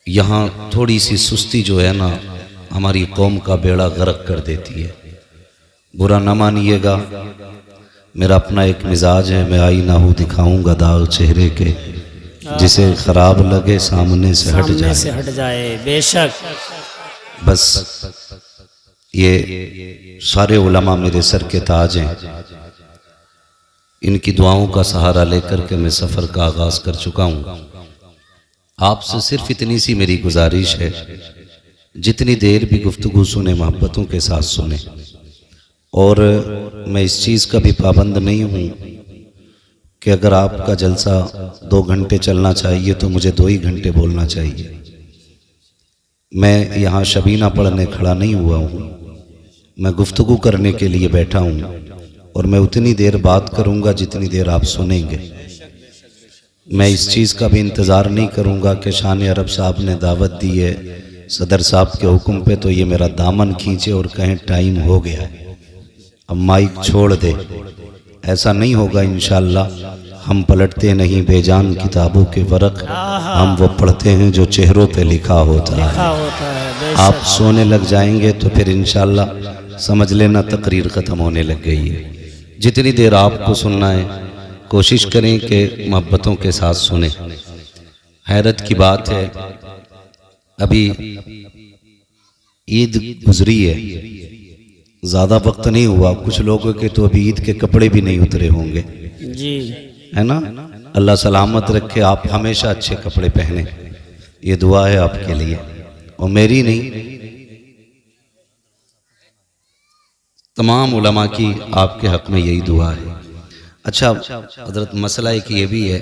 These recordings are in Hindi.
यहाँ थोड़ी सी सुस्ती जो है ना हमारी कौम का बेड़ा गर्क कर देती है। बुरा न मानिएगा, मेरा अपना एक मिजाज है, मैं आई ना हूँ दिखाऊंगा दाग चेहरे के, जिसे खराब लगे सामने से हट जाए। बेशक। बस ये सारे उलमा मेरे सर के ताज हैं, इनकी दुआओं का सहारा लेकर के मैं सफ़र का आगाज़ कर चुका हूँ। आपसे सिर्फ इतनी सी मेरी गुजारिश है, जितनी देर भी गुफ्तगू सुने मोहब्बतों के साथ सुने। और मैं इस चीज़ का भी पाबंद नहीं हूँ कि अगर आपका जलसा 2 घंटे चलना चाहिए तो मुझे 2 ही घंटे बोलना चाहिए। मैं यहाँ शबीना पढ़ने खड़ा नहीं हुआ हूँ, मैं गुफ्तगू करने के लिए बैठा हूँ और मैं उतनी देर बात करूँगा जितनी देर आप सुनेंगे। मैं इस चीज़ का भी इंतज़ार नहीं करूँगा कि शान अरब साहब ने दावत दी है सदर साहब के हुक्म पे तो ये मेरा दामन खींचे और कहें टाइम हो गया है, अब माइक छोड़ दे। ऐसा नहीं होगा इंशाअल्लाह। हम पलटते नहीं बेजान किताबों के वरक, हम वो पढ़ते हैं जो चेहरों पे लिखा होता है। आप सोने लग जाएंगे तो फिर इंशाअल्लाह समझ लेना तकरीर ख़त्म होने लग गई है। जितनी देर आपको सुनना है कोशिश करें कि मोहब्बतों के साथ सुने। हैरत की बात है, अभी ईद गुजरी है, ज़्यादा वक्त नहीं हुआ, कुछ लोगों के तो अभी ईद के कपड़े भी नहीं उतरे होंगे जी, है ना। अल्लाह सलामत रखे, आप हमेशा अच्छे कपड़े पहने, ये दुआ है आपके लिए और मेरी नहीं, तमाम उलमा की आपके हक में यही दुआ है। अच्छा हजरत, मसला एक ये भी है,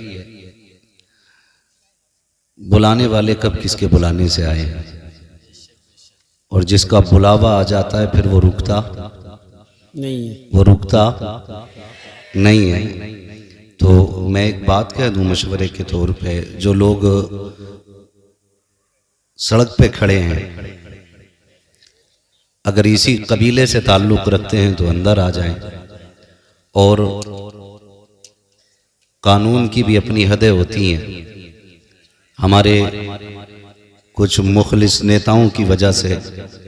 बुलाने वाले कब किसके बुलाने से आए हैं, और जिसका बुलावा आ जाता है फिर वो रुकता नहीं है। तो मैं एक बात कह दूं मशवरे के तौर पे, जो लोग सड़क पे खड़े हैं अगर इसी कबीले से ताल्लुक़ रखते हैं तो अंदर आ जाएं, और कानून की भी अपनी हदें होती हैं। हमारे कुछ मुखलिस नेताओं की वजह से,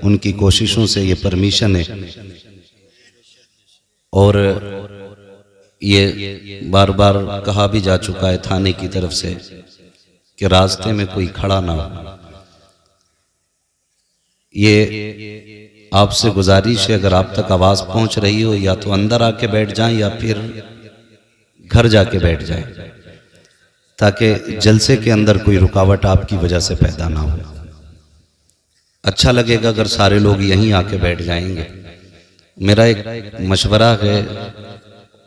उनकी कोशिशों से ये परमिशन है, और ये बार बार कहा भी जा चुका है थाने की तरफ से कि रास्ते में कोई खड़ा ना हो। ये आपसे गुजारिश है, अगर आप तक आवाज़ पहुंच रही हो या तो अंदर आके बैठ जाएं या फिर घर जाके बैठ जाएं, ताकि जलसे के अंदर कोई रुकावट आपकी वजह से पैदा ना हो। अच्छा लगेगा अगर सारे लोग यहीं आके बैठ जाएंगे। मेरा एक मशवरा है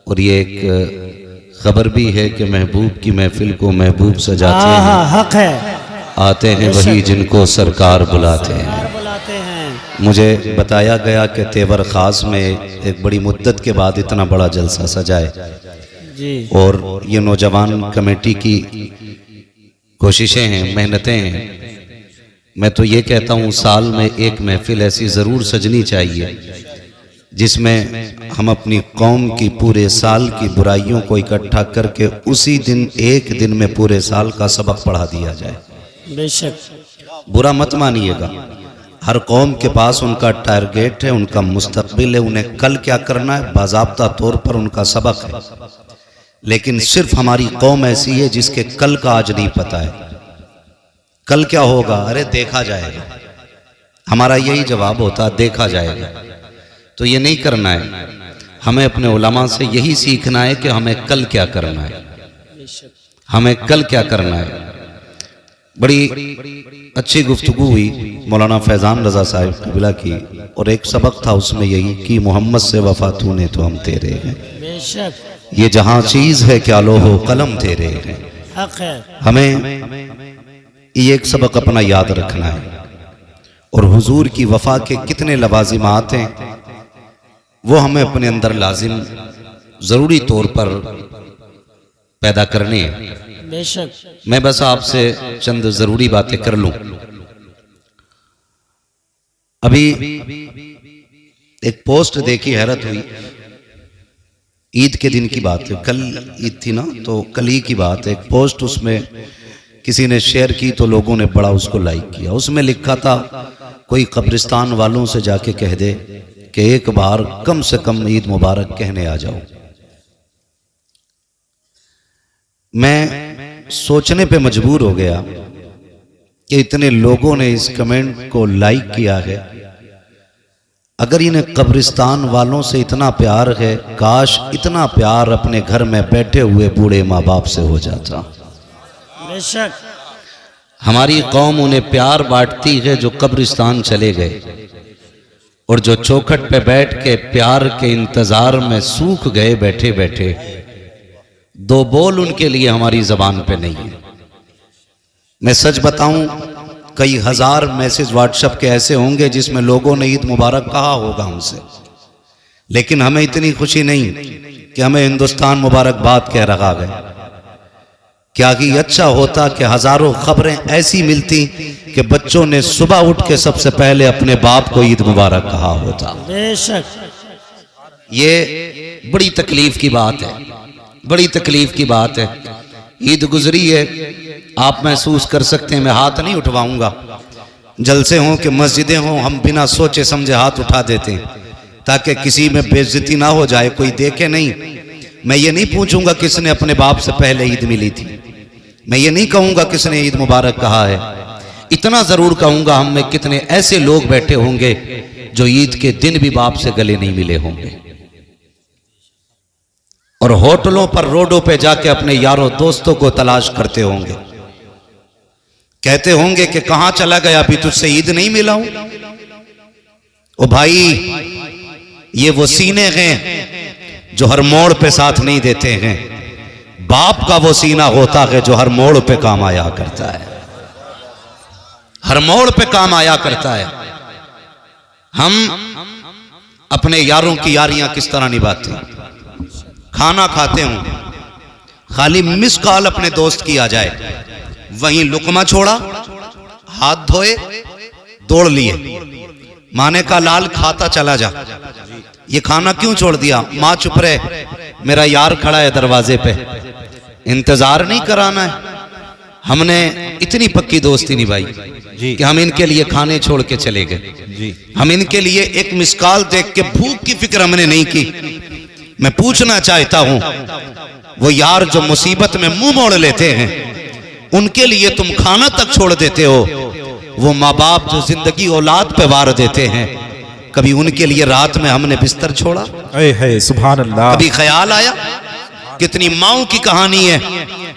और ये एक खबर भी है कि महबूब की महफिल को महबूब सजाते हैं, हक है, आते हैं वही जिनको सरकार बुलाते हैं। मुझे बताया गया कि तेवर खास में एक बड़ी मुद्दत के बाद इतना बड़ा जलसा सजाए जी, और ये नौजवान कमेटी की कोशिशें हैं, मेहनतें हैं। मैं तो ये कहता हूँ साल में एक महफिल ऐसी ज़रूर सजनी चाहिए जिसमें हम अपनी कौम की पूरे साल की बुराइयों को इकट्ठा करके उसी दिन एक दिन में पूरे साल का सबक पढ़ा दिया जाए। बेशक बुरा मत मानिएगा, हर कौम के पास उनका टारगेट है, उनका मुस्तकबिल है, उन्हें कल क्या करना है बाज़ाब्ता तौर पर उनका सबक है। लेकिन सिर्फ हमारी कौम ऐसी है जिसके कल का आज नहीं पता है। कल क्या होगा, अरे देखा जाएगा, हमारा यही जवाब होता, देखा जाएगा। तो ये नहीं करना है, हमें अपने उलमा से यही सीखना है कि हमें कल क्या करना है, हमें कल क्या करना है। बड़ी अच्छी गुफ्तगू हुई मौलाना फैज़ान रज़ा साहिब क़िबला की, और एक सबक था उसमें यही कि मोहम्मद से वफा तूने तो हम तेरे हैं, ये जहां चीज है क्या लोहो कलम तेरे हैं। हमें ये एक सबक अपना याद रखना है, और हुजूर की वफा के कितने लवाजिमात हैं वो हमें अपने अंदर लाजिम जरूरी तौर पर पैदा करने हैं। बेशक मैं बस आपसे चंद जरूरी बातें कर लूं। अभी एक पोस्ट देखी, हैरत हुई, ईद के दिन की बात है, कल ईद थी ना, तो कल ही की बात है। एक पोस्ट उसमें किसी ने शेयर की तो लोगों ने बड़ा उसको लाइक किया। उसमें लिखा था कोई कब्रिस्तान वालों से जाके कह दे कि एक बार कम से कम ईद मुबारक कहने आ जाओ। मैं सोचने पे मजबूर हो गया कि इतने लोगों ने इस कमेंट को लाइक किया है। अगर इन्हें कब्रिस्तान वालों से इतना प्यार है, काश इतना प्यार अपने घर में बैठे हुए बूढ़े माँ बाप से हो जाता। बेशक हमारी कौम उन्हें प्यार बांटती है जो कब्रिस्तान चले गए और जो चौखट पे बैठ के प्यार के इंतजार में सूख गए बैठे बैठे। दो बोल उनके लिए हमारी जबान पे नहीं है। मैं सच बताऊं, कई हजार मैसेज व्हाट्सएप के ऐसे होंगे जिसमें लोगों ने ईद मुबारक कहा होगा हमसे, लेकिन हमें इतनी खुशी नहीं कि हमें हिंदुस्तान मुबारकबाद कह रहा है। क्या कि अच्छा होता कि हजारों खबरें ऐसी मिलती कि बच्चों ने सुबह उठ के सबसे पहले अपने बाप को ईद मुबारक कहा होता। बेशक ये बड़ी तकलीफ की बात है, बड़ी तकलीफ की बात है। ईद गुजरी है, आप महसूस कर सकते हैं। मैं हाथ नहीं उठवाऊंगा, जलसे हों कि मस्जिदें हों, हम बिना सोचे समझे हाथ उठा देते हैं ताकि किसी में बेइज्जती ना हो जाए, कोई देखे नहीं। मैं ये नहीं पूछूंगा किसने अपने बाप से पहले ईद मिली थी, मैं ये नहीं कहूंगा किसने ईद मुबारक कहा है। इतना जरूर कहूंगा हम में कितने ऐसे लोग बैठे होंगे जो ईद के दिन भी बाप से गले नहीं मिले होंगे और होटलों पर रोडों पे जाके अपने यारों दोस्तों को तलाश करते होंगे, कहते होंगे कि कहां चला गया, अभी तुझसे ईद नहीं मिला हूं। ओ भाई, ये वो सीने हैं जो हर मोड़ पे साथ नहीं देते हैं। बाप का वो सीना होता है जो हर मोड़ पे काम आया करता है, हर मोड़ पे काम आया करता है। हम अपने यारों की यारियां किस तरह निभाते हैं। खाना खाते हूं, खाली मिस कॉल अपने दोस्त की आ जाए, वहीं लुकमा छोड़ा, हाथ धोए, दौड़ लिए, माने का लाल खाता चला जा। ये खाना क्यों छोड़ दिया? माँ चुप रहे, मेरा यार खड़ा है दरवाजे पे, इंतजार नहीं कराना है। हमने इतनी पक्की दोस्ती निभाई कि हम इनके लिए खाने छोड़ के चले गए। हम इनके लिए एक मिसकाल देख के भूख की फिक्र हमने नहीं की। मैं पूछना चाहता हूं, वो यार जो मुसीबत में मुंह मोड़ लेते हैं, उनके लिए तुम खाना तक छोड़ देते हो। वो माँ बाप जो जिंदगी औलाद पे वार देते हैं, कभी उनके लिए रात में हमने बिस्तर छोड़ा? सुभान अल्लाह। कभी ख्याल आया? कितनी माओं की कहानी है।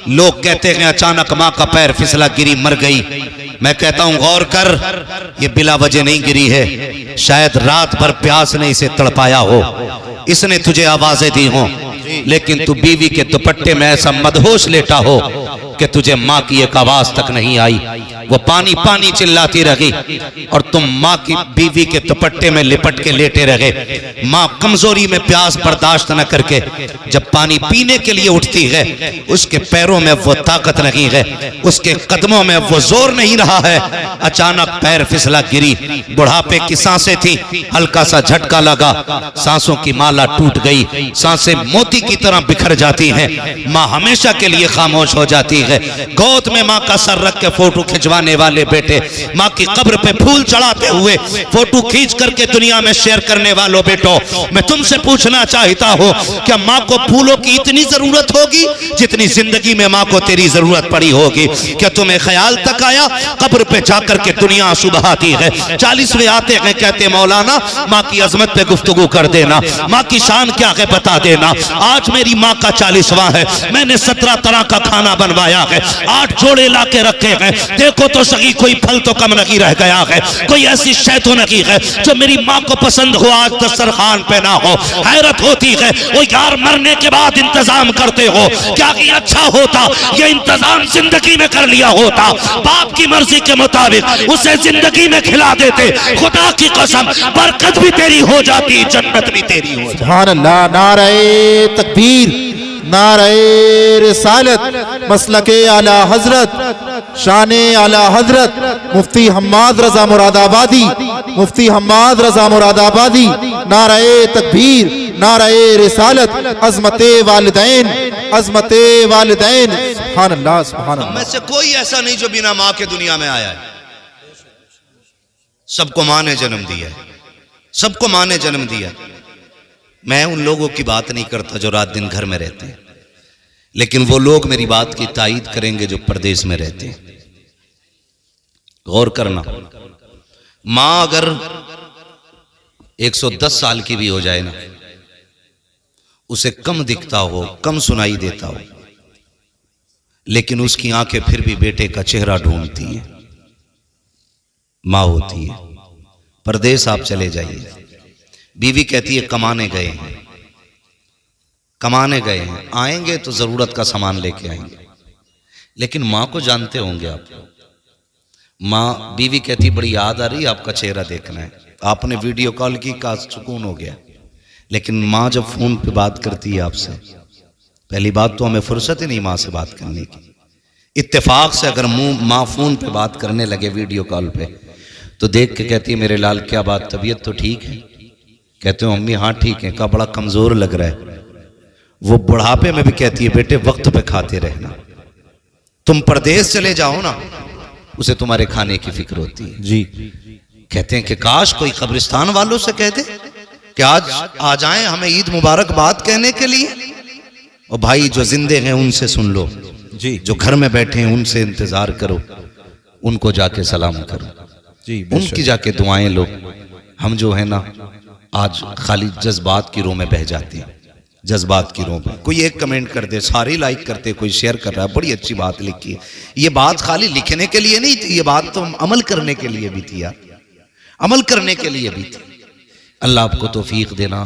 लोग कहते हैं अचानक माँ का पैर फिसला, गिरी, मर गई। मैं कहता हूं गौर कर, ये बिला वजह नहीं गिरी है। शायद रात भर प्यास ने इसे तड़पाया हो, इसने तुझे आवाजें दी हो, लेकिन तू बीवी के दुपट्टे में ऐसा मदहोश लेटा हो कि तुझे माँ की एक आवाज तक नहीं आई। वो पानी पानी चिल्लाती रही और तुम माँ की बीवी के दुपट्टे में लिपट के लेटे रहे। माँ कमजोरी में प्यास बर्दाश्त न करके जब पानी पीने के लिए उठती है, उसके पैरों में वो ताकत नहीं है, उसके कदमों में वो जोर नहीं रहा है। अचानक पैर फिसला, गिरी। बुढ़ापे की सांसें थी, हल्का सा झटका लगा, सांसों की माला टूट गई, सांसें मोती की तरह बिखर जाती हैं। माँ हमेशा के लिए खामोश हो जाती है। गोद में माँ का सर रख के फोटो खिंचवाने वाले बेटे, माँ की कब्र पे फूल चढ़ाते हुए फोटो खींच करके दुनिया में शेयर करने वालों बेटो, मैं तुमसे पूछना चाहता हूँ, क्या माँ को फूलों की इतनी जरूरत होगी जितनी जिंदगी में माँ को तेरी जरूरत पड़ी होगी? क्या तुम्हें ख्याल तक आया कब्र पे जाकर के दुनिया आंसू बहाती है? 40वें आते हैं, कहते मौलाना माँ की अजमत पे गुफ्तगू कर देना, माँ की शान क्या है बता देना। आज मेरी माँ का 40वां है, मैंने 17 तरह का खाना बनवाया है, 8 जोड़े ला के रखे हैं। देखो तो सही, कोई फल तो कम नहीं रह गया है, कोई ऐसी शय तो नहीं है जो मेरी माँ को पसंद हो आज दस्तरखान पे ना हो। हैरत होती है, वो यार मरने के बाद इंतजाम करते हो, क्या कि अच्छा होता ये इंतजाम जिंदगी में कर लिया होता, बाप की मर्जी के मुताबिक उसे जिंदगी में खिला देते। खुदा की कसम, बरकत भी तेरी हो जाती, जन्नत भी तेरी हो जाती। सुभान अल्लाह। नारे तकबीर, नारे रिसालत, मसलके आला हजरत, शाने आला हजरत मुफ्ती हम्माद रजा मुरादाबादी, मुफ्ती हम्माद रजा मुरादाबादी। नारे तकबीर, नारे रिसालत, अजमते वालिदैन, अजमते वालिदैन। सुभान अल्लाह सुभान हम में अल्लाह। से कोई ऐसा नहीं जो बिना माँ के दुनिया में आया है। सबको माँ ने जन्म दिया है, सबको माँ ने जन्म दिया। मैं उन लोगों की बात नहीं करता जो रात दिन घर में रहते हैं, लेकिन वो लोग मेरी बात की तायीद करेंगे जो परदेश में रहते हैं। गौर करना, माँ अगर 110 साल की भी हो जाए ना, उसे कम दिखता हो, कम सुनाई देता हो, लेकिन उसकी आंखें फिर भी बेटे का चेहरा ढूंढती हैं। माँ होती है। परदेश आप चले जाइए, बीवी कहती है कमाने गए हैं, कमाने गए हैं, आएंगे तो जरूरत का सामान लेके आएंगे। लेकिन माँ को जानते होंगे आप, माँ बीवी कहती बड़ी याद आ रही है, आपका चेहरा देखना है। आपने वीडियो कॉल की, का सुकून हो गया। लेकिन माँ जब फोन पे बात करती है आपसे, पहली बात तो हमें फुर्सत ही नहीं माँ से बात करने की। इत्तेफाक से अगर माँ फोन पे बात करने लगे वीडियो कॉल पे, तो देख के कहती है मेरे लाल क्या बात, तबीयत तो ठीक है? कहते हो अम्मी हाँ ठीक है। का बड़ा कमजोर लग रहा है। वो बुढ़ापे में भी कहती है बेटे वक्त पे खाते रहना, तुम परदेश चले जाओ ना, उसे तुम्हारे खाने की फिक्र होती है। जी। कहते हैं कि काश कोई कब्रिस्तान वालों से कह दे कि आज आ जाएं हमें ईद मुबारक बात कहने के लिए। और भाई जो जिंदे हैं उनसे सुन लो, जी। जो घर में बैठे हैं उनसे इंतजार करो, उनको जाके सलाम करो, जी उनकी जाके दुआएं लो। हम जो है ना आज खाली जज्बात की रो में बह जाते हैं, जज्बात की रो में। कोई एक कमेंट कर दे, सारी लाइक करते, कोई शेयर कर रहा है, बड़ी अच्छी बात लिखी है। ये बात खाली लिखने के लिए नहीं थी, ये बात तो अमल करने के लिए भी थी यार, अमल करने के लिए भी थी। अल्लाह आपको तौफीक देना।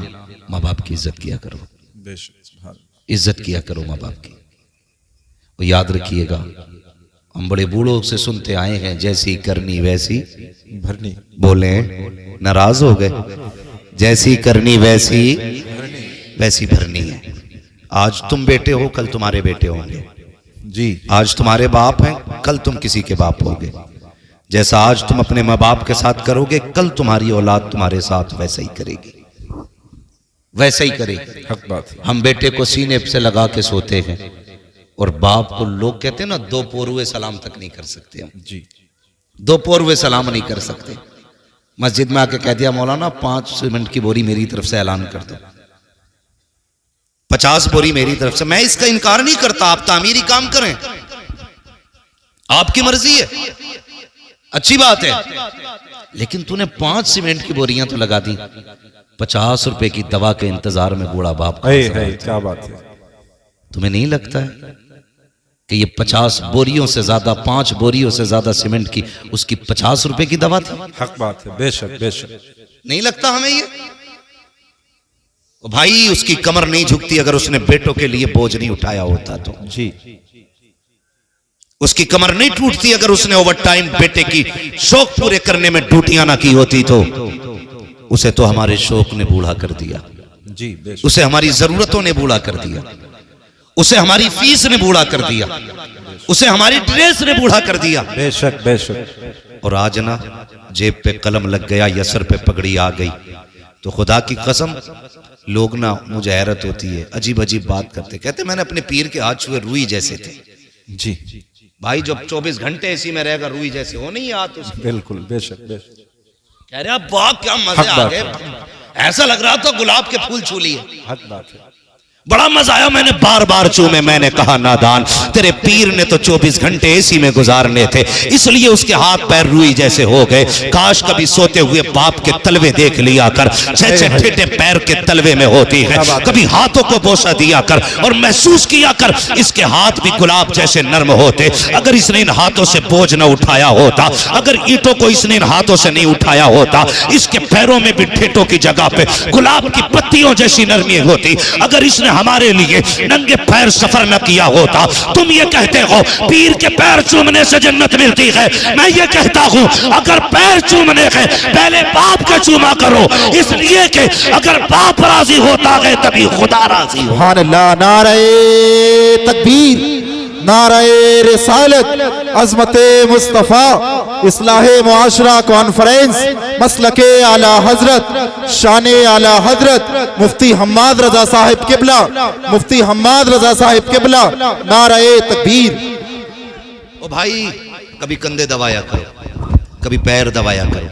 माँ बाप की इज्जत किया करो, इज्जत किया करो माँ बाप की। वो याद रखिएगा, हम बड़े बूढ़ों से सुनते आए हैं जैसी करनी वैसी भरनी। बोले नाराज हो गए, जैसी करनी वैसी वैसी भरनी है। आज तुम बेटे हो, कल तुम्हारे बेटे होंगे। जी। आज तुम्हारे बाप हैं, कल तुम किसी के बाप होगे। जैसा आज तुम अपने माँ बाप के साथ करोगे, कल तुम्हारी औलाद तुम्हारे साथ वैसा ही करेगी, वैसा ही करेगी। हक बात है। हम बेटे को सीने से लगा के सोते हैं, और बाप को लोग कहते हैं ना 2 पोरुए सलाम तक नहीं कर सकते हम। जी। 2 पोरुए सलाम नहीं कर सकते। मस्जिद में आके कह दिया मौलाना 5 सीमेंट की बोरी मेरी तरफ से ऐलान कर दो, 50 बोरी मेरी तरफ से। मैं इसका इनकार नहीं करता, आप तामीरी काम करें, आपकी मर्जी है, अच्छी बात है। लेकिन तूने 5 सीमेंट की बोरियां तो लगा दी, 50 रुपए की दवा के इंतजार में बूढ़ा बाप क्या बात है। तुम्हें नहीं लगता है कि ये 50 बोरियों से ज्यादा, 5 बोरियों से ज्यादा सीमेंट की उसकी 50 रुपए की दवा थी? हक बात है, बेशक बेशक। नहीं लगता हमें ये? भाई उसकी कमर नहीं झुकती अगर उसने बेटों के लिए बोझ नहीं उठाया होता तो। जी। उसकी कमर नहीं टूटती अगर उसने ओवर टाइम बेटे की शौक पूरे करने में ड्यूटियां ना की होती तो। उसे तो हमारे शौक ने बूढ़ा कर दिया, जी बेशक। उसे हमारी जरूरतों ने बूढ़ा कर दिया, उसे हमारी फीस ने बूढ़ा कर दिया, उसे हमारी ड्रेस ने बूढ़ा कर दिया। बेशक बेशक। और आज ना जेब पे कलम लग गया या सर पे पगड़ी आ गई तो खुदा की कसम लोग ना, मुझे हैरत होती है, अजीब अजीब बात करते, कहते मैंने अपने पीर के हाथ छुए रुई जैसे थे। जी भाई जब 24 घंटे इसी में रहेगा रुई जैसे हो नहीं हाथ उसके। बिल्कुल बेशक बेशक। कह रहे वाह क्या मजे आ गए, ऐसा लग रहा था गुलाब के फूल छू लिए। हक बात है। बड़ा मजा आया, मैंने बार बार चूमे। मैंने कहा नादान, तेरे पीर ने तो 24 घंटे एसी में गुजारने थे, इसलिए उसके हाथ पैर रुई जैसे हो गए। काश कभी सोते हुए बाप के तलवे देख लिया कर, 6-6 ठेठे पैर के तलवे में होती है। कभी हाथों को बोसा दिया कर और महसूस किया कर इसके हाथ भी गुलाब जैसे नर्म होते। अगर इसने इन हाथों से बोझ न उठाया होता, अगर ईंटों को इसने इन हाथों से नहीं उठाया होता, इसके पैरों में भी ठेठों की जगह पे गुलाब की पत्तियों जैसी नरमी होती। अगर इसने हमारे लिए नंगे पैर सफर न किया होता। तुम ये कहते हो पीर के पैर चूमने से जन्नत मिलती है, मैं ये कहता हूं अगर पैर चूमने के पहले बाप के चूमा करो, इसलिए कि अगर बाप राजी होता है तभी खुदा राजी हो। सुभान अल्लाह। नारे तकबीर, नारे रिसालत, अज़मत मुस्तफ़ा इस्लाह मुआशरा कॉन्फ्रेंस मसलके आला हजरत शान आला हजरत मुफ्ती हम्माद रजा साहिब किबला, मुफ्ती हम्माद रजा साहिब किबला, नारे तकबीर। ओ भाई, कभी कंधे दबाया करो, कभी पैर दबाया करो,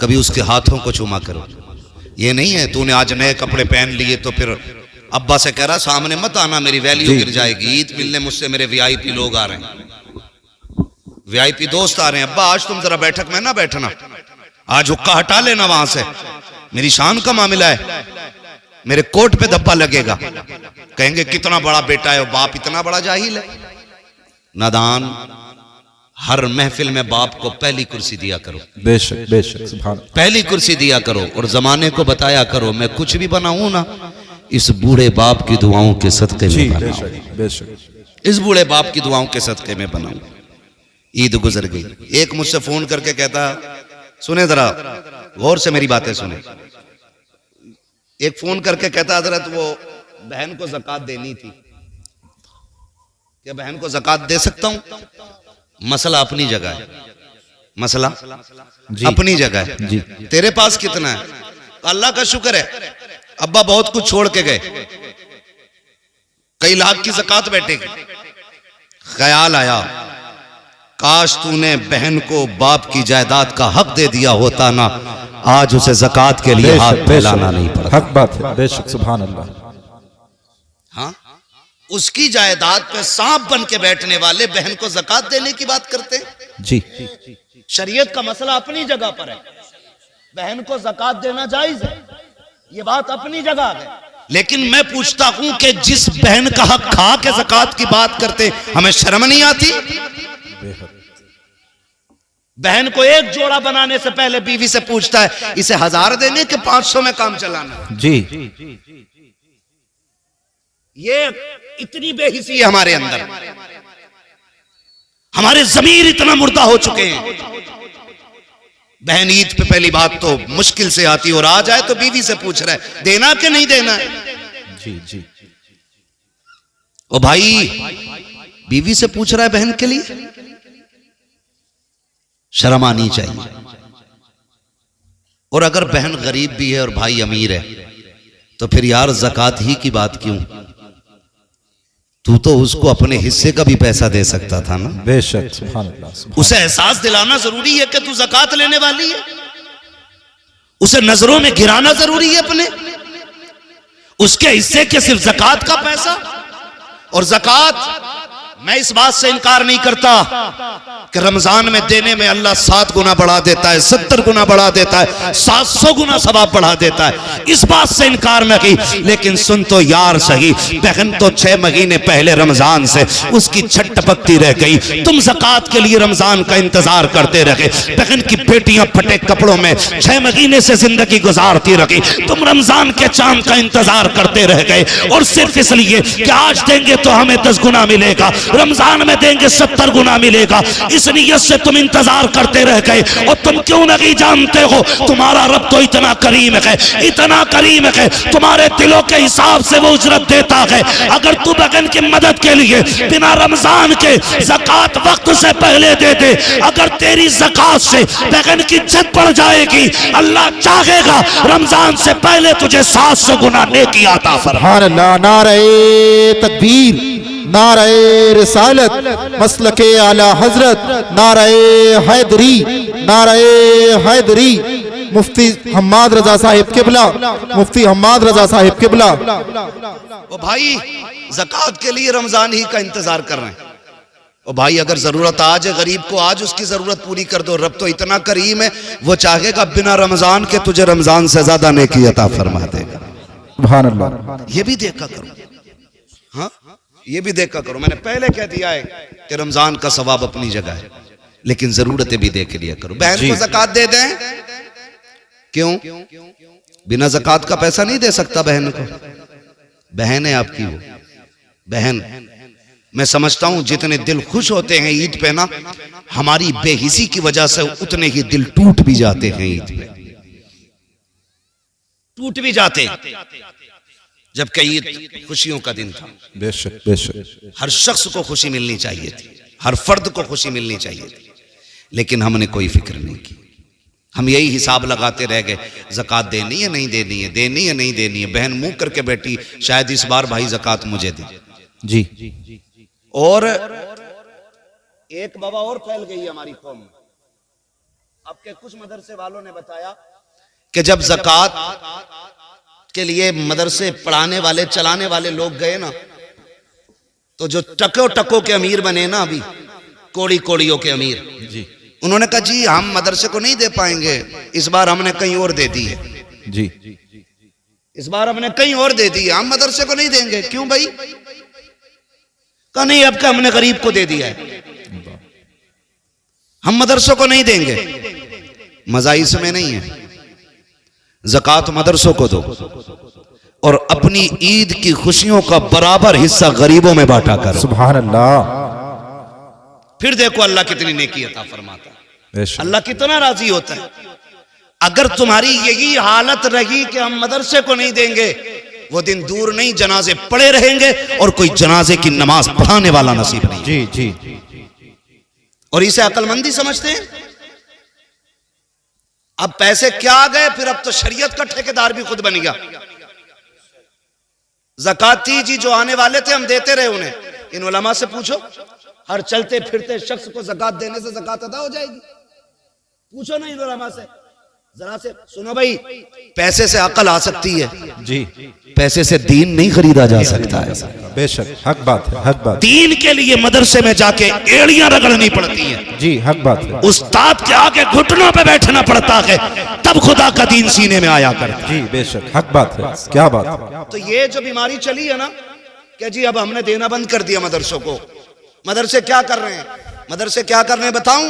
कभी उसके हाथों को चूमा करो। ये नहीं है तूने आज नए कपड़े पहन लिए तो फिर अब्बा से कह रहा सामने मत आना, मेरी वैल्यू गिर जाएगी। ईद मिलने मुझसे मेरे वीआईपी लोग आ रहे हैं, वीआईपी दोस्त आ रहे हैं। अब्बा आज तुम जरा बैठक में ना बैठना, आज हुक्का हटा लेना वहां से, मेरी शान का मामला है, मेरे कोट पे धब्बा लगेगा। कहेंगे कितना बड़ा बेटा है, बाप इतना बड़ा जाहिल है, नादान। हर महफिल में बाप को पहली कुर्सी दिया करो, बेशक बेशक, सुभान अल्लाह। पहली कुर्सी दिया करो और जमाने को बताया करो मैं कुछ भी बनाऊं ना, इस बूढ़े बाप की दुआओं के सदके जी में बनाऊं, बेशक बेशक। इस बूढ़े बाप की दुआओं के सदके में बनाऊं। ईद गुजर गई, एक मुझसे फोन करके कहता, सुने जरा गौर से मेरी बातें सुने, एक फोन करके कहता हजरत वो बहन को ज़कात देनी थी, क्या बहन को ज़कात दे सकता हूं? मसला अपनी जगह है, मसला अपनी जगह है। जी। तेरे पास कितना है? अल्लाह का शुक्र है अब्बा बहुत कुछ छोड़ के गए, कई लाख की ज़कात बैठेगी। ख्याल आया काश तूने बहन को बाप की जायदाद का हक दे दिया होता ना, आज उसे ज़कात के लिए हाथ फैलाना नहीं पड़ता। हक बात है, बेशक, सुभान अल्लाह। हाँ, उसकी जायदाद पे सांप बन के बैठने वाले बहन को ज़कात देने की बात करते हैं। जी शरीयत का मसला अपनी जगह पर है, बहन को ज़कात देना जायज है, ये बात अपनी जगह है। लेकिन मैं पूछता हूं कि जिस बहन का हक खा के ज़कात की बात करते हमें शर्म नहीं आती? बहन को एक जोड़ा बनाने से पहले बीवी से पूछता है इसे 1000 देने के 500 में काम चलाना। जी। ये इतनी बेहिसी है हमारे अंदर, हमारे ज़मीर इतना मुर्दा हो चुके हैं। बहन ईद पे पहली बात तो मुश्किल से आती और आ जाए तो बीवी से पूछ रहा है देना कि नहीं देना है। जी जी। ओ भाई, बीवी से पूछ रहा है बहन के लिए, शर्म आनी चाहिए। और अगर बहन गरीब भी है और भाई अमीर है तो फिर यार ज़कात ही की बात क्यों? तू तो उसको अपने हिस्से का भी पैसा दे सकता था ना। बेशक, सुभान अल्लाह, सुभान। उसे एहसास दिलाना जरूरी है कि तू ज़कात लेने वाली है, उसे नजरों में गिराना जरूरी है अपने, उसके हिस्से के सिर्फ ज़कात का पैसा। और ज़कात, मैं इस बात से इनकार नहीं करता कि रमजान में देने में अल्लाह 7 गुना बढ़ा देता है, 70 गुना बढ़ा देता है, 700 गुना सवाब बढ़ा देता है, इस बात से इनकार न की। लेकिन सुन तो यार सही, बहन तो 6 महीने पहले रमजान से उसकी छट टपकती रह गई, तुम ज़कात के लिए रमजान का इंतजार करते रहे। बहन की बेटियां फटे कपड़ों में 6 महीने से जिंदगी गुजारती रही, तुम रमजान के चांद का इंतजार करते रह गए। और सिर्फ इसलिए कि आज देंगे तो हमें 10 गुना मिलेगा, रमजान में देंगे 70 गुना मिलेगा, इस नियत से तुम इंतजार करते रह गए। और तुम क्यों नहीं जानते हो तुम्हारा रब तो इतना करीम है, इतना करीम है, तुम्हारे दिलों के हिसाब से वो उजरत देता है। अगर तू बहन की मदद के लिए बिना रमजान के ज़कात वक्त से पहले दे दे, अगर तेरी ज़कात से बहन की इज्जत बढ़ जाएगी, अल्लाह चाहेगा रमजान से पहले तुझे 700 गुना नेकी अता फरमाए। सुभान अल्लाह। नारे तकबीर, नारे रिसालत, मसलके आला हजरत, नारे हैदरी, नारे हैदरी। मुफ्ती हम्माद रजा साहिब किबला, मुफ्ती हम्माद रजा साहिब किबला। ओ भाई, ज़कात के लिए रमजान ही का इंतजार कर रहे हैं। ओ भाई, अगर जरूरत आज है गरीब को, आज उसकी जरूरत पूरी कर दो। रब तो इतना करीम है, वो चाहेगा बिना रमजान के तुझे रमजान से ज्यादा नेकी अता फरमा देगा। सुभान अल्लाह। ये भी देखा करो, हाँ, ये भी देखा करो। मैंने पहले कह दिया है कि रमजान का सवाब अपनी जगह है, लेकिन जरूरतें भी देख लिया करो। बहन को ज़कात दे दें, क्यों? बिना ज़कात का पैसा नहीं दे सकता बहन को, बहन है आपकी वो बहन। मैं समझता हूं जितने दिल खुश होते हैं ईद पे ना, हमारी बेहिसी की वजह से उतने ही दिल टूट भी जाते हैं ईद पे, टूट भी जाते, जबकि ईद खुशियों का दिन था। बेशक बेशक। हर शख्स को खुशी मिलनी चाहिए थी, हर फर्द को खुशी मिलनी चाहिए थी, लेकिन हमने कोई फिक्र नहीं की। हम यही हिसाब लगाते रह गए, ज़कात देनी है नहीं देनी है, देनी है नहीं देनी है। बहन मुंह करके बैठी, शायद इस बार भाई ज़कात मुझे दे। जी और एक बाबा और फैल गई हमारी कौम में। अब के कुछ मदरसे वालों ने बताया कि जब ज़कात के लिए मदरसे पढ़ाने वाले चलाने वाले लोग गए ना, तो जो टको टको के अमीर बने ना, अभी कोड़ी कोड़ियों के अमीर जी उन्होंने कहा जी हम मदरसे को नहीं दे पाएंगे, इस बार हमने कहीं और दे दी है। जी इस बार हमने कहीं और दे दी है, हम मदरसे को नहीं देंगे। क्यों भाई? कहा नहीं, अब का हमने गरीब को दे दिया है, हम मदरसों को नहीं देंगे। मजा इसमें नहीं है, ज़कात मदरसों को दो और अपनी ईद की खुशियों का बराबर हिस्सा गरीबों में बांटा करो। सुभान अल्लाह। फिर देखो अल्लाह कितनी नेकी अता फरमाता है, बेशक। अल्लाह कितना राजी होता है। अगर तुम्हारी यही हालत रही कि हम मदरसे को नहीं देंगे, वो दिन दूर नहीं, जनाजे पड़े रहेंगे और कोई जनाजे की नमाज पढ़ाने वाला नसीब नहीं। जी जी और इसे अक्लमंदी समझते हैं। अब पैसे क्या आ गए, फिर अब तो शरीयत का ठेकेदार भी खुद बन गया। ज़काती जी जो आने वाले थे हम देते रहे उन्हें। इन उलमा से पूछो, हर चलते फिरते शख्स को ज़कात देने से ज़कात अदा हो जाएगी? पूछो ना इन उलमा से, जरा से सुनो भाई। पैसे से अकल आ सकती है जी, पैसे से दीन नहीं खरीदा जा सकता है। बेशक, हक बात है, हक बात। दीन के लिए मदरसे में जाके एड़ियां रगड़नी पड़ती हैं, जी, हक बात है। उस्ताद के आगे घुटनों पे बैठना पड़ता है, तब खुदा का दीन सीने में आया करता है। जी बेशक, हक बात है, क्या बात है। तो ये जो बीमारी चली है ना कि जी अब हमने देना बंद कर दिया मदरसों को। मदरसे क्या कर रहे हैं? मदरसे क्या कर रहे हैं बताऊं?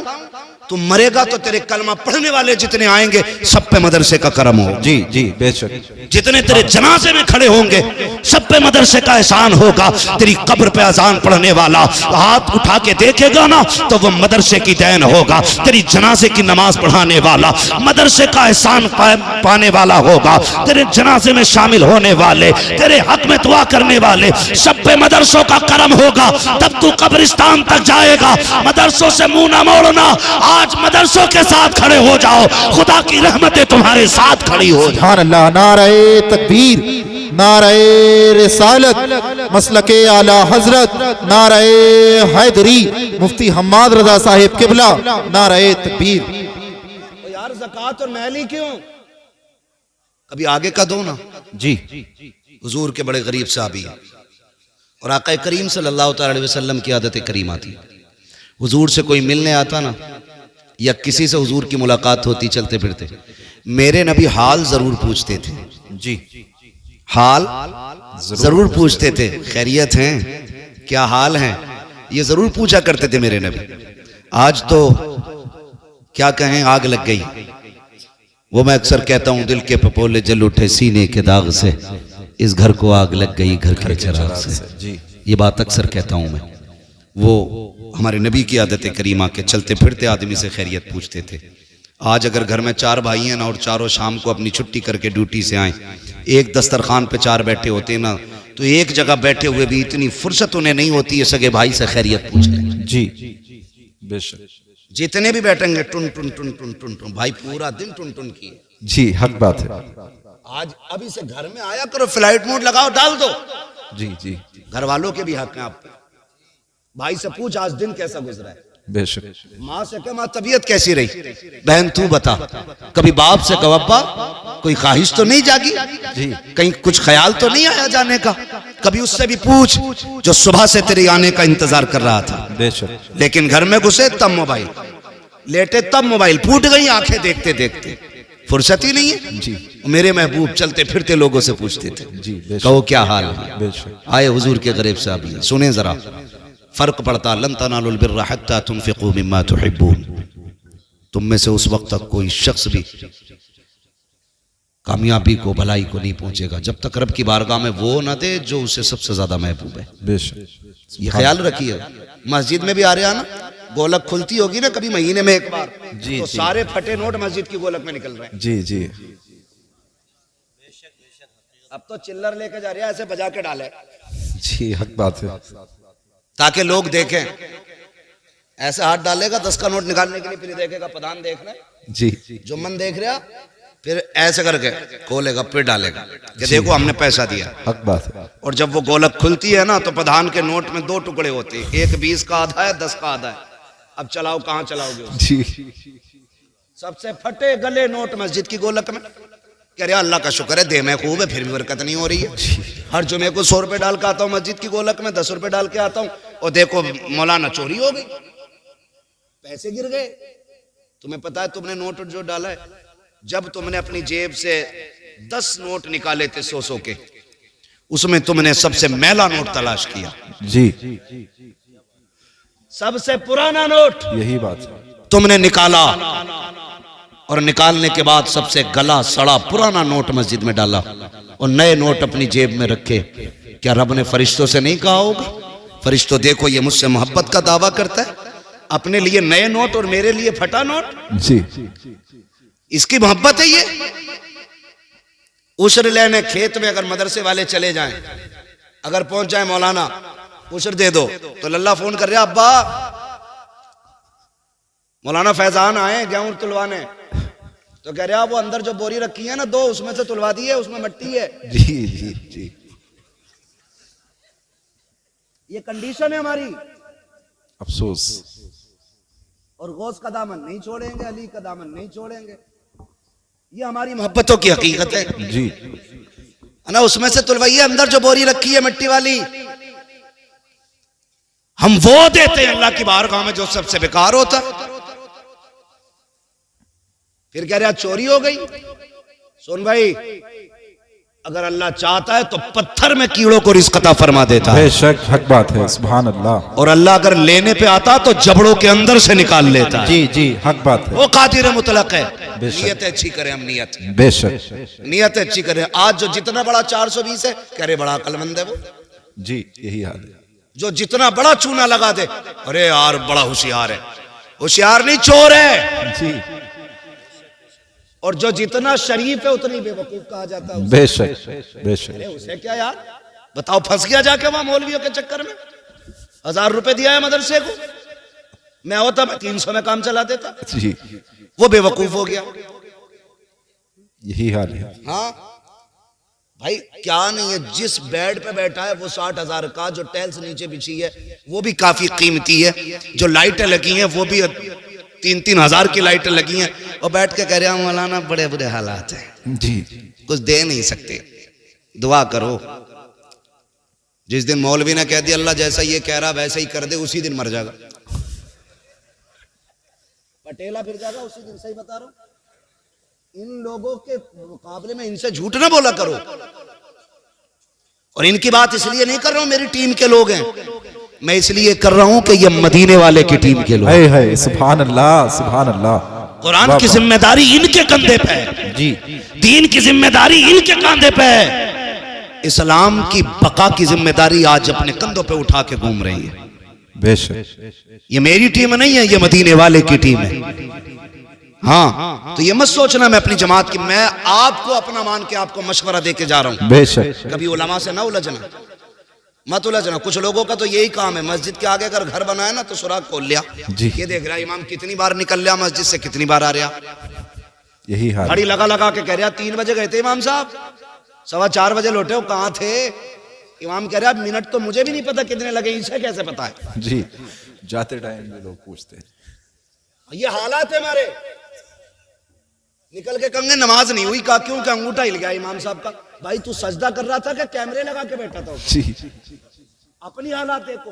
तुम मरेगा तो तेरे कलमा पढ़ने वाले जितने आएंगे सब पे मदरसे का करम हो। जी जी बेशक। जितने तेरे जनाजे में खड़े होंगे सब पे मदरसे का एहसान होगा। तेरी कब्र पे अजान पढ़ने वाला हाथ उठा के देखेगा ना तो वो मदरसे की देन होगा। तेरी जनाजे की नमाज पढ़ाने वाला मदरसे का एहसान पाने वाला होगा। तेरे जनाजे में शामिल होने वाले, तेरे हक में दुआ करने वाले सब पे मदरसों का करम होगा। तब तू कब्रिस्तान तक जाएगा। मदरसों से मुंह ना मोड़ना, आज मदरसों के साथ खड़े हो जाओ, खुदा की रहमतें तुम्हारे साथ खड़ी हो जाए। सुभान अल्लाह। नारे तकबीर, नारे रिसालत, मसलके आला हजरत, नारे हैदरी, मुफ्ती हम्माद रजा साहिब किबला, नारे तकबीर। तो यार ज़कात और महली क्यों? कभी आगे का दो ना। जी हुजूर के बड़े गरीब साहबी और आका करीम सल्लल्लाहु अलैहि वसल्लम की आदत करीमा थी। हुजूर से कोई मिलने आता ना या किसी से हुजूर की मुलाकात होती चलते फिरते, मेरे नबी हाल जरूर पूछते थे। जी, हाल जरूर पूछते थे, खैरियत हैं, क्या हाल है, ये जरूर पूछा करते थे मेरे नबी। आज तो क्या कहें, आग लग गई। वो मैं अक्सर कहता हूं, दिल के पपोले जल उठे सीने के दाग से, इस घर को आग लग गई घर के चिराग से। जी, ये बात अक्सर कहता हूं मैं। वो हमारे नबी की आदत करीमा के चलते फिरते आदमी से खैरियत पूछते थे। आज अगर घर में 4 भाई हैं ना और चारों शाम को अपनी छुट्टी करके ड्यूटी से आए, एक दस्तरखान पे 4 बैठे होते ना, तो एक जगह बैठे हुए भी इतनी फुर्सत उन्हें नहीं होती है सगे भाई से खैरियत पूछने। जी बेशक। जितने भी बैठेंगे टुन टुन टुन टुन टुन टुन, भाई पूरा दिन टुन टुन किए। जी, हक बात है। आज अभी से घर में आया करो, फ्लाइट मोड लगाओ, डाल दो। जी जी घर वालों के भी हक हैं आप पे। भाई से पूछ आज दिन कैसा गुजरा है, बेशक। माँ से कह माँ तबीयत कैसी रही, बहन तू बता। कभी बाप से कहो अब्बा कोई ख्वाहिश तो नहीं जागी, जी, कहीं कुछ ख्याल तो नहीं आया जाने का। कभी उससे भी पूछ जो सुबह से तेरे आने का इंतजार कर रहा था। बेशक। लेकिन घर में घुसे तब मोबाइल, लेटे तब मोबाइल, फूट गई आंखें देखते देखते, फुर्सत ही नहीं है। जी, मेरे महबूब चलते फिरते लोगों से पूछते थे, जी बेशक। कहो क्या हाल है। बेशक। आए हुजूर के गरीब साहब, सुने जरा, फर्क पड़ता। लन तनालुल बिर्रा हत्ता तुनफिकू मिम्मा तुहिब्बून। तुम में से उस वक्त तक कोई शख्स भी कामयाबी को, भलाई को नहीं पहुंचेगा जब तक रब की बारगाह में वो ना दे जो उसे सबसे ज्यादा महबूब है। बेशक। ये ख्याल रखिए। मस्जिद में भी आ रहे हैं ना, गोलक खुलती होगी ना कभी महीने में एक बार, जी, तो जी। सारे फटे नोट मस्जिद की गोलक में निकल रहे हैं। जी जी अब तो चिल्लर लेके जा रहे हैं, ऐसे बजा के डाले जी, हक बात है। ताकि लोग देखें। ऐसे हाथ डालेगा 10 का नोट निकालने के लिए, फिर देखेगा प्रधान देख रहा है, जी जुम्मन देख रहा, फिर ऐसे करके खोलेगा, फिर डालेगा कि देखो हमने पैसा दिया। हक बात है। और जब वो गोलक खुलती है ना, तो प्रधान के नोट में 2 टुकड़े होते हैं, एक 20 का आधा है, 10 का आधा है। अब चलाओ, कहाँ चलाओगे उसे? जी सबसे फटे गले नोट मस्जिद की गोलक में। कह रहे अल्लाह का शुक्र है, दे में खूब है, फिर भी बरकत नहीं हो रही है। हर जुमे को 100 रुपए डाल के आता हूँ मस्जिद की गोलक में, 10 रुपए डाल के आता हूँ, और देखो मौलाना चोरी हो गई, पैसे गिर गए। तुम्हें पता है तुमने नोट जो डाला है, जब तुमने अपनी जेब से 10 नोट निकाले थे 100 के, उसमें तुमने सबसे मैला नोट तलाश किया, जी सबसे पुराना नोट यही बात है। तुमने निकाला, और निकालने के बाद सबसे गला सड़ा पुराना नोट मस्जिद में डाला, और नए नोट अपनी जेब में रखे। क्या रब ने फरिश्तों से नहीं कहा होगा, फरिश्तों देखो ये मुझसे मोहब्बत का दावा करता है, अपने लिए नए नोट और मेरे लिए फटा नोट, जी इसकी मोहब्बत है ये। उशर लेने खेत में अगर मदरसे वाले चले जाएं, अगर पहुंच जाए मौलाना उशर दे दो, तो लल्ला फोन कर रहा अब्बा मौलाना फैजान आए गेहूं तुलवाने, तो कह रहा वो अंदर जो बोरी रखी है ना 2, उसमें से तुलवा दी है, उसमें मिट्टी है। जी जी जी ये कंडीशन है हमारी। अफसोस। और गौस का दामन नहीं छोड़ेंगे, अली का दामन नहीं छोड़ेंगे, ये हमारी मोहब्बतों की हकीकत है। जी ना उसमें से तुलवाइए, अंदर जो बोरी रखी है मिट्टी वाली, हम वो देते हैं अल्लाह की बारगाह में जो सबसे बेकार होता। फिर कह रहा चोरी हो गई। सुन भाई, अगर अल्लाह चाहता है तो पत्थर में कीड़ों को रिज़्क़ अता फरमा देता है, बेशक हक बात है। सुभान अल्लाह। और अल्लाह अगर लेने पे आता तो जबड़ों के अंदर से निकाल लेता है। जी जी हक बात है। वो कादिर मुतलक है। बेशक। नियत अच्छी करें हम, नियत बेशक नियत अच्छी करें। आज जो जितना बड़ा 420 है, कह रहे बड़ा अक्लमंद है वो। जी यही हाल है। जो जितना बड़ा चूना लगा दे, अरे यार बड़ा होशियार है, होशियार नहीं चोर है। जी और जो जितना शरीफ है उतनी बेवकूफ कहा जाता है। बेशक बेशक। अरे उसे क्या यार, बताओ फंस गया जाके वहां मौलवियों के चक्कर में। 1000 रुपए दिया है मदरसे को, मैं होता मैं 300 में काम चला देता। जी वो बेवकूफ हो गया। यही हाल है। हाँ भाई, क्या नहीं है, जिस बेड पे बैठा है वो 60,000 का, जो टाइल्स नीचे बिछी है वो भी काफी कीमती है, जो लाइटें लगी हैं वो भी 3-3 हजार की लाइटें लगी हैं, और बैठ के कह रहे हैं मौलाना बड़े बुरे हालात हैं, जी कुछ दे नहीं सकते, दुआ करो। जिस दिन मौलवी ने कह दिया अल्लाह जैसा ये कह रहा वैसे ही कर दे, उसी दिन मर जाएगा, पटेला फिर जाएगा उसी दिन। सही बता रहा हूं, इन लोगों के मुकाबले में इनसे झूठ ना बोला करो। और इनकी बात इसलिए नहीं कर रहा हूं मेरी टीम के लोग हैं, मैं इसलिए कर रहा हूं कि ये मदीने वाले की टीम के लोग। है सुभान अल्लाह सुभान अल्लाह। कुरान की जिम्मेदारी इनके कंधे पे है, जी दीन की जिम्मेदारी इनके कंधे पे है, इस्लाम की बका की जिम्मेदारी आज अपने कंधों पे उठा के घूम रही है। बेशक। ये मेरी टीम नहीं है, ये मदीने वाले की टीम है। हाँ, तो ये मत सोचना मैं अपनी जमात की, मैं आपको अपना मान के आपको मशवरा दे के जा रहा हूं। बेशक। कभी उलमा से ना उलझना, मत उलझना। कुछ लोगों का तो यही काम है, मस्जिद के आगे अगर घर बनाया ना तो सुराग खोल लिया, ये देख रहा इमाम कितनी बार निकल लिया मस्जिद से, कितनी बार आ रहा, यही हाल। घड़ी लगा लगा के कह रहा 3 बजे गए थे इमाम साहब, 4:15 बजे लौटे हो, कहाँ थे? इमाम कह रहा मिनट तो मुझे भी नहीं पता कितने लगे, इसे कैसे पता है? जी जाते टाइम में लोग पूछते हैं। ये हालात है हमारे। निकल के कहेंगे नमाज नहीं हुई, कहा क्यों? क्या अंगूठा हिल गया इमाम साहब का। भाई तू सजदा कर रहा था कि कैमरे लगा के बैठा था? जी अपनी हालात देखो,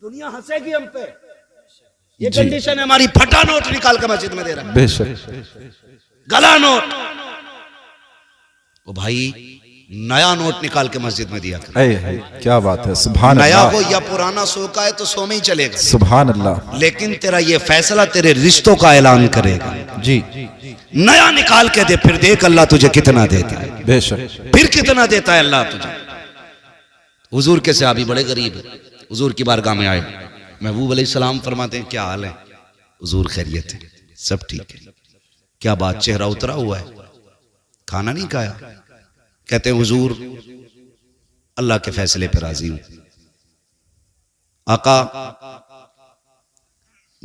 दुनिया हंसेगी हम पे। ये कंडीशन है हमारी। फटा नोट निकाल के मस्जिद में दे रहा है, बेशक। गला नोट। ओ भाई नया नोट निकाल के मस्जिद में दिया कर। है क्या बात है। सुभान नया अल्लाह। हो या पुराना, सो का है तो सो में ही चलेगा। सुभान अल्लाह। लेकिन तेरा ये फैसला तेरे रिश्तों का ऐलान करेगा। जी नया निकाल के दे, फिर देख अल्लाह तुझे कितना देता है। बेशक। फिर कितना देता है अल्लाह तुझे। हुजूर के सहाबी बड़े गरीब है, हुजूर की बारगाह में आए, महबूब अलैहिस्सलाम फरमाते हैं क्या हाल है? हुजूर खैरियत है, सब ठीक है। क्या बात, चेहरा उतरा हुआ है, खाना नहीं खाया? कहते हैं हुजूर अल्लाह के फैसले पर राजी हूं। आका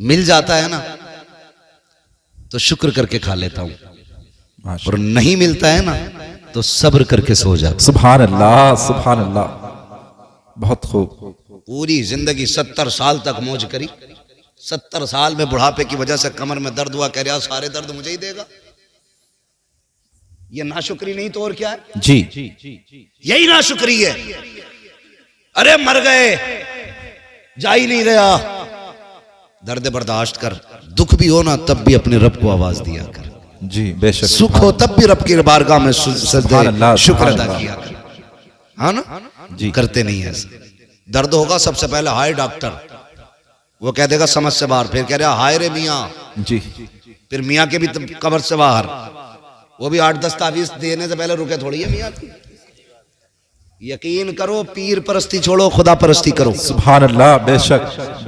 मिल जाता है ना तो शुक्र करके खा लेता हूं, माशा और नहीं मिलता है ना तो सब्र करके सो जाता हूं। सुभान अल्लाह, सुभान अल्लाह, बहुत खूब। पूरी जिंदगी 70 साल तक मौज करी, 70 साल में बुढ़ापे की वजह से कमर में दर्द हुआ, कह रहा सारे दर्द मुझे ही देगा। ये नाशुक्री नहीं तो और क्या है? जी यही नाशुक्री है। अरे मर गए, जा ही नहीं रहा, दर्द बर्दाश्त कर, दुख भी हो ना तब भी अपने रब को आवाज दिया कर, जी बेशक। सुख हो तब भी रब की बारगाह में सुभान अल्लाह, शुक्र सुभान अदा अल्लाह। किया कर। हाँ ना जी। करते नहीं है ऐसा। दर्द होगा सबसे पहले हाय डॉक्टर, वो कह देगा समझ से बाहर, फिर कह रहा हाय रे मियाँ, जी फिर मियाँ के भी कब्र से बाहर, वो भी 8-10 तावीज देने से पहले रुके थोड़ी है मियाँ की। यकीन करो, पीर परस्ती छोड़ो, खुदा परस्ती करो। सुभान अल्लाह, बेशक,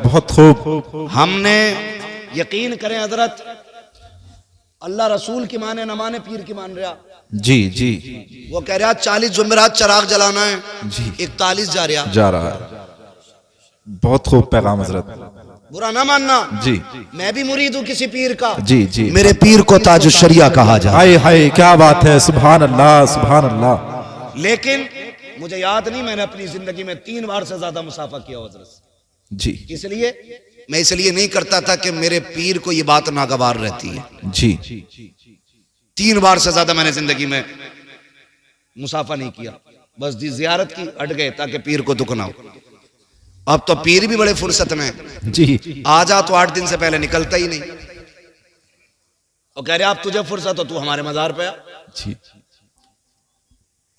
बहुत खूब। हमने यकीन करें हजरत, अल्लाह रसूल की माने न माने, पीर की मान रहा। जी जी वो कह रहा 40 जुमेरात चराग जलाना है, जी 41 जा रहा। जा रहा है, बहुत खूब पैगाम हजरत। बुरा ना मानना, जी मैं भी मुरीद हूँ किसी पीर का। जी जी। मेरे पीर को ताज शरिया कहा जाए। हाय हाय, क्या बात है, सुभान अल्लाह, सुभान अल्लाह। लेकिन मुझे याद नहीं, मैंने अपनी जिंदगी में 3 बार से ज्यादा मुसाफा किया हजरत। जी इसलिए मैं इसलिए नहीं करता था कि मेरे पीर को ये बात नागवार रहती है। जी 3 बार से ज्यादा मैंने जिंदगी में मुसाफा नहीं किया, बस जियारत की, हट गए ताकि पीर को दुख ना हो। अब तो पीर भी बड़े फुर्सत में है। जी आ जा तो 8 दिन से पहले निकलता ही नहीं, और कह रहे आप तुझे फुर्सत हो, तू हमारे मजार पे आ। जी।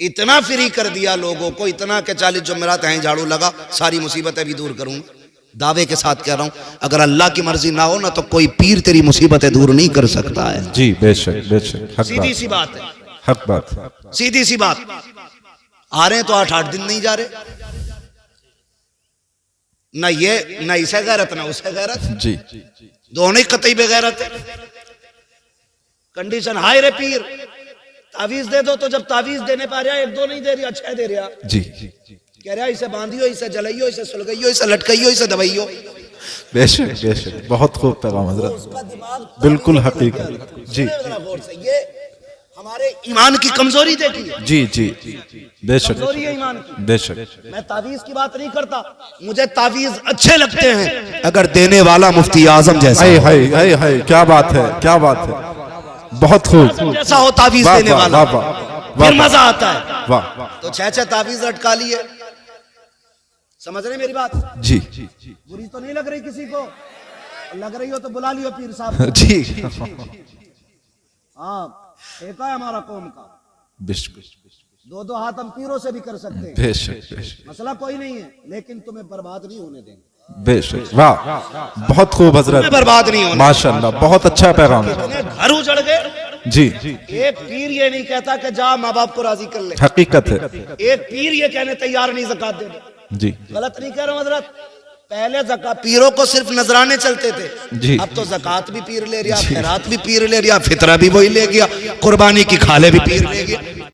इतना फ्री कर दिया लोगों को, इतना के 40 जुमेरात हैं झाड़ू लगा, सारी मुसीबतें भी दूर करूंगा। दावे के साथ कह रहा हूं, अगर अल्लाह की मर्जी ना हो ना तो कोई पीर तेरी मुसीबतें दूर नहीं कर सकता है। जी बेशक बेशक, हक सीधी बात, सी बात है, हक बात। सीधी सी बात। आ रहे हैं तो 8-8 दिन नहीं जा रहे, ना ये ना इसे गैरत ना उसे गैरत, जी दोनों ही कतई बेगैरत है। कंडीशन हाय रे पीर, तावीज दे दो, तो जब तावीज देने पा रहा 1-2 नहीं दे रहा, 6 दे रहा। जी कह रहा इसे बांधियो, इसे जलाइयो, इसे सुलगाइयो, इसे लटकाइयो, इसे दबाइयो। बेशक बेशक, बहुत खूब पैगाम हजरत, उसका दिमाग बिल्कुल हकीकत। जी गौर से, ये हमारे ईमान की कमजोरी देखिए, जी जी, बेशक कमजोरी है ईमान की। बेशक। मैं तावीज की बात नहीं करता, मुझे तावीज अच्छे लगते हैं अगर देने वाला मुफ्ती आजम जैसा हाय हो। हाय हाय हाय, क्या बात है, क्या बात है, बहुत खूब। जैसा हो तावीज वाह देने वाह वाला, वाह वाह, फिर मजा आता है। वाह। तो 6 तावीज लटका लिए, समझ रहे मेरी बात? जी बुरी तो नहीं लग रही किसी को? लग रही हो तो बुला लियो पीर साहब को। जी हाँ, ठेका है हमारा कौम का, बेशक 2-2 हाथ हम पीरों से भी कर सकते हैं, बेशक बेशक मसला कोई नहीं है, लेकिन तुम्हें बर्बाद नहीं होने देंगे। बेशक, वाह, बहुत खूब हजरत, तुम्हें बर्बाद नहीं होने। माशाल्लाह, बहुत अच्छा पैगाम। इतने घर उजड़ गए। जी एक पीर ये नहीं कहता कि जा माँ बाप को राजी कर ले, हकीकत है। एक पीर ये कहने तैयार नहीं ज़कात देने। जी गलत नहीं कह रहा हूं हजरत, पहले ज़कात पीरों को सिर्फ नजराने चलते थे, जी। अब तो ज़कात भी पीर ले लिया, खैरात भी पीर ले लिया, फितरा भी वही ले गया, कुर्बानी की खाले भी पीर ले गया।